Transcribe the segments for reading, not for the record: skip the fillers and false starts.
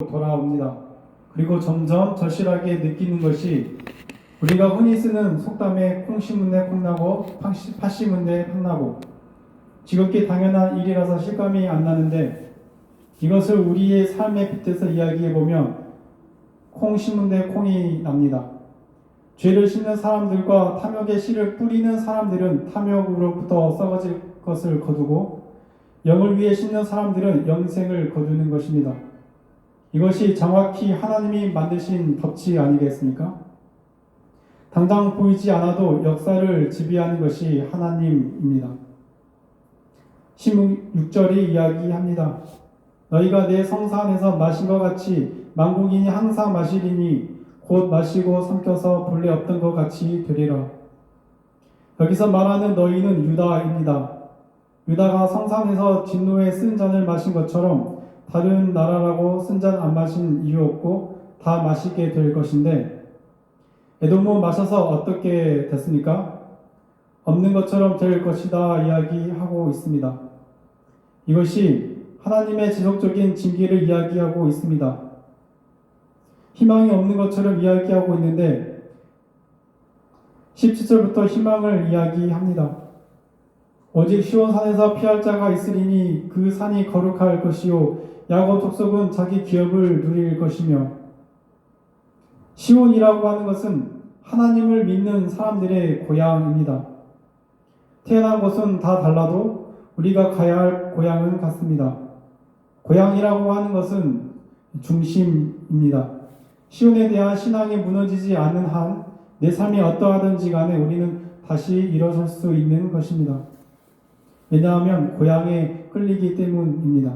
돌아옵니다. 그리고 점점 절실하게 느끼는 것이 우리가 흔히 쓰는 속담에 콩 심은 데 콩나고 팥 심은 데 팥나고 지극히 당연한 일이라서 실감이 안 나는데 이것을 우리의 삶의 빗대서 이야기해보면 콩 심은 데 콩이 납니다. 죄를 심는 사람들과 탐욕의 씨를 뿌리는 사람들은 탐욕으로부터 썩어질 것을 거두고 영을 위해 심는 사람들은 영생을 거두는 것입니다. 이것이 정확히 하나님이 만드신 법칙 아니겠습니까? 당장 보이지 않아도 역사를 지배하는 것이 하나님입니다. 16절이 이야기합니다. 너희가 내 성사 안에서 마신 것 같이 만국인이 항상 마시리니 곧 마시고 삼켜서 본래 없던 것 같이 되리라. 여기서 말하는 너희는 유다입니다. 유다가 성사 안에서 진노의 쓴 잔을 마신 것처럼 다른 나라라고 쓴 잔 안 마신 이유 없고 다 마시게 될 것인데 에돔은 마셔서 어떻게 됐습니까? 없는 것처럼 될 것이다 이야기하고 있습니다. 이것이 하나님의 지속적인 징계를 이야기하고 있습니다. 희망이 없는 것처럼 이야기하고 있는데 17절부터 희망을 이야기합니다. 오직 시온산에서 피할 자가 있으리니 그 산이 거룩할 것이요 야곱 족속은 자기 기업을 누릴 것이며 시온이라고 하는 것은 하나님을 믿는 사람들의 고향입니다. 태어난 곳은 다 달라도 우리가 가야 할 고향은 같습니다. 고향이라고 하는 것은 중심입니다. 시온에 대한 신앙이 무너지지 않는 한 내 삶이 어떠하든지 간에 우리는 다시 일어설 수 있는 것입니다. 왜냐하면 고향에 끌리기 때문입니다.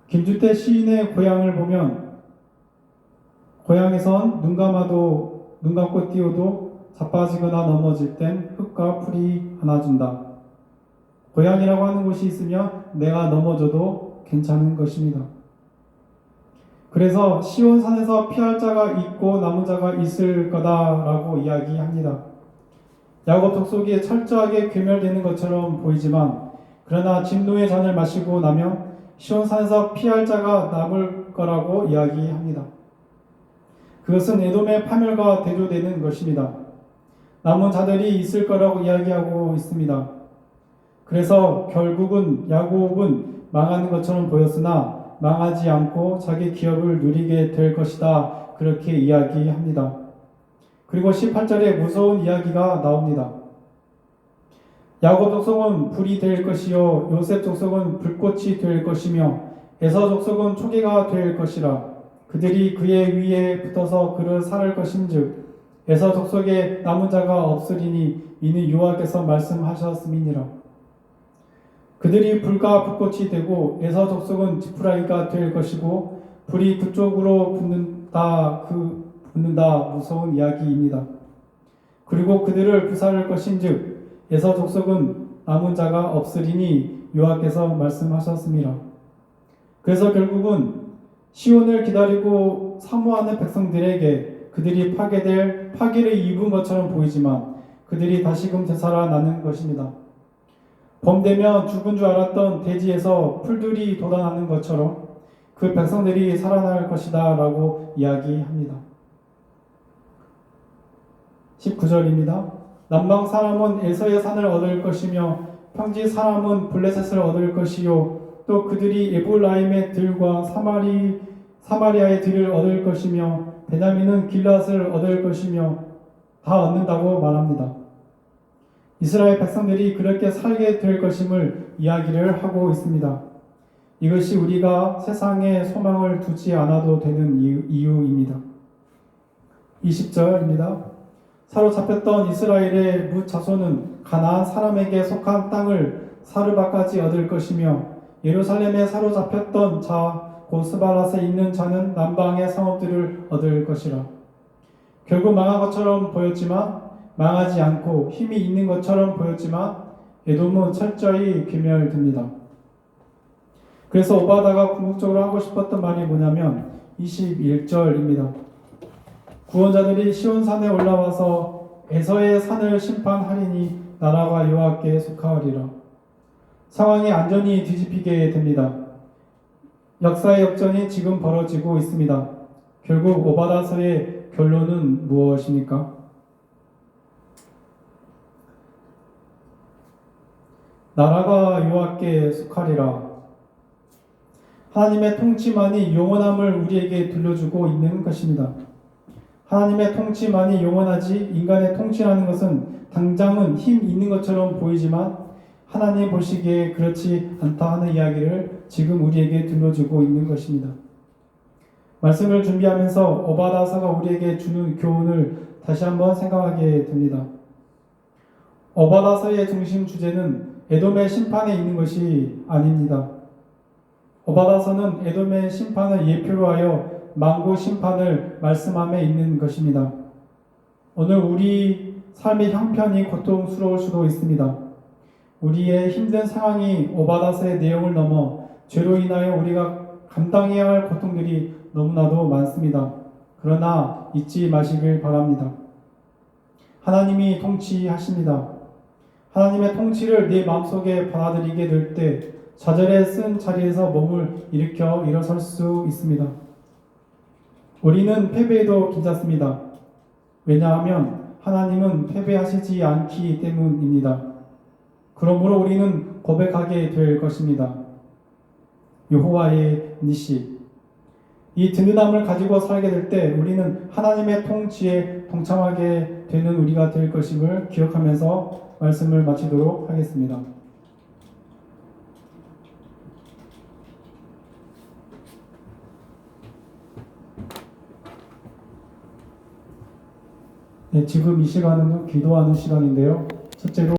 김주태 시인의 고향을 보면 고향에선 눈 감고 뛰어도 자빠지거나 넘어질 땐 흙과 풀이 안아준다. 고향이라고 하는 곳이 있으면 내가 넘어져도 괜찮은 것입니다. 그래서 시온산에서 피할 자가 있고 남은 자가 있을 거다라고 이야기합니다. 야곱 족속이 철저하게 괴멸되는 것처럼 보이지만 그러나 진노의 잔을 마시고 나면 시온산에서 피할 자가 남을 거라고 이야기합니다. 그것은 에돔의 파멸과 대조되는 것입니다. 남은 자들이 있을 거라고 이야기하고 있습니다. 그래서 결국은 야곱은 망하는 것처럼 보였으나 망하지 않고 자기 기업을 누리게 될 것이다. 그렇게 이야기합니다. 그리고 18절에 무서운 이야기가 나옵니다. 야곱 족속은 불이 될 것이요 요셉 족속은 불꽃이 될 것이며 에서 족속은 초계가 될 것이라. 그들이 그의 위에 붙어서 그를 살을 것인즉 에서 족속에 남은 자가 없으리니 이는 여호와께서 말씀하셨음이니라. 그들이 불과 불꽃이 되고 에서 족속은 지푸라기가 될 것이고 불이 그쪽으로 붙는다 무서운 이야기입니다. 그리고 그들을 불살를 것인즉 에서 족속은 남은 자가 없으리니 여호와께서 말씀하셨습니다. 그래서 결국은 시온을 기다리고 사모하는 백성들에게 그들이 파괴를 입은 것처럼 보이지만 그들이 다시금 되살아나는 것입니다. 봄 되면 죽은 줄 알았던 대지에서 풀들이 돋아나는 것처럼 그 백성들이 살아날 것이다 라고 이야기합니다. 19절입니다. 남방 사람은 에서의 산을 얻을 것이며 평지 사람은 블레셋을 얻을 것이요 또 그들이 에볼라임의 들과 사마리아의 들을 얻을 것이며 베냐민은 길앗을 얻을 것이며 다 얻는다고 말합니다. 이스라엘 백성들이 그렇게 살게 될 것임을 이야기를 하고 있습니다. 이것이 우리가 세상에 소망을 두지 않아도 되는 이유입니다. 20절입니다. 사로잡혔던 이스라엘의 뭇 자손은 가나안 사람에게 속한 땅을 사르바까지 얻을 것이며 예루살렘에 사로잡혔던 자 곧 스바랏에 있는 자는 남방의 성읍들을 얻을 것이라. 결국 망한 것처럼 보였지만 망하지 않고 힘이 있는 것처럼 보였지만 에돔은 철저히 괴멸됩니다. 그래서 오바다가 궁극적으로 하고 싶었던 말이 뭐냐면 21절입니다. 구원자들이 시온산에 올라와서 에서의 산을 심판하리니 나라가 여호와께 속하리라. 상황이 완전히 뒤집히게 됩니다. 역사의 역전이 지금 벌어지고 있습니다. 결국 오바다서의 결론은 무엇입니까? 나라가 여호와께 속하리라. 하나님의 통치만이 영원함을 우리에게 들려주고 있는 것입니다. 하나님의 통치만이 영원하지 인간의 통치라는 것은 당장은 힘 있는 것처럼 보이지만 하나님 보시기에 그렇지 않다 하는 이야기를 지금 우리에게 들려주고 있는 것입니다. 말씀을 준비하면서 오바다서가 우리에게 주는 교훈을 다시 한번 생각하게 됩니다. 오바다서의 중심 주제는 에돔의 심판에 있는 것이 아닙니다. 오바다서는 에돔의 심판을 예표로 하여 만국 심판을 말씀함에 있는 것입니다. 오늘 우리 삶의 형편이 고통스러울 수도 있습니다. 우리의 힘든 상황이 오바다서의 내용을 넘어 죄로 인하여 우리가 감당해야 할 고통들이 너무나도 많습니다. 그러나 잊지 마시길 바랍니다. 하나님이 통치하십니다. 하나님의 통치를 내 마음속에 받아들이게 될 때 좌절에 쓴 자리에서 몸을 일으켜 일어설 수 있습니다. 우리는 패배해도 괜찮습니다. 왜냐하면 하나님은 패배하시지 않기 때문입니다. 그러므로 우리는 고백하게 될 것입니다. 여호와의 니시. 이 든든함을 가지고 살게 될 때 우리는 하나님의 통치에 동참하게 되는 우리가 될 것임을 기억하면서 말씀을 마치도록 하겠습니다. 네, 지금 이 시간은 기도하는 시간인데요. 첫째로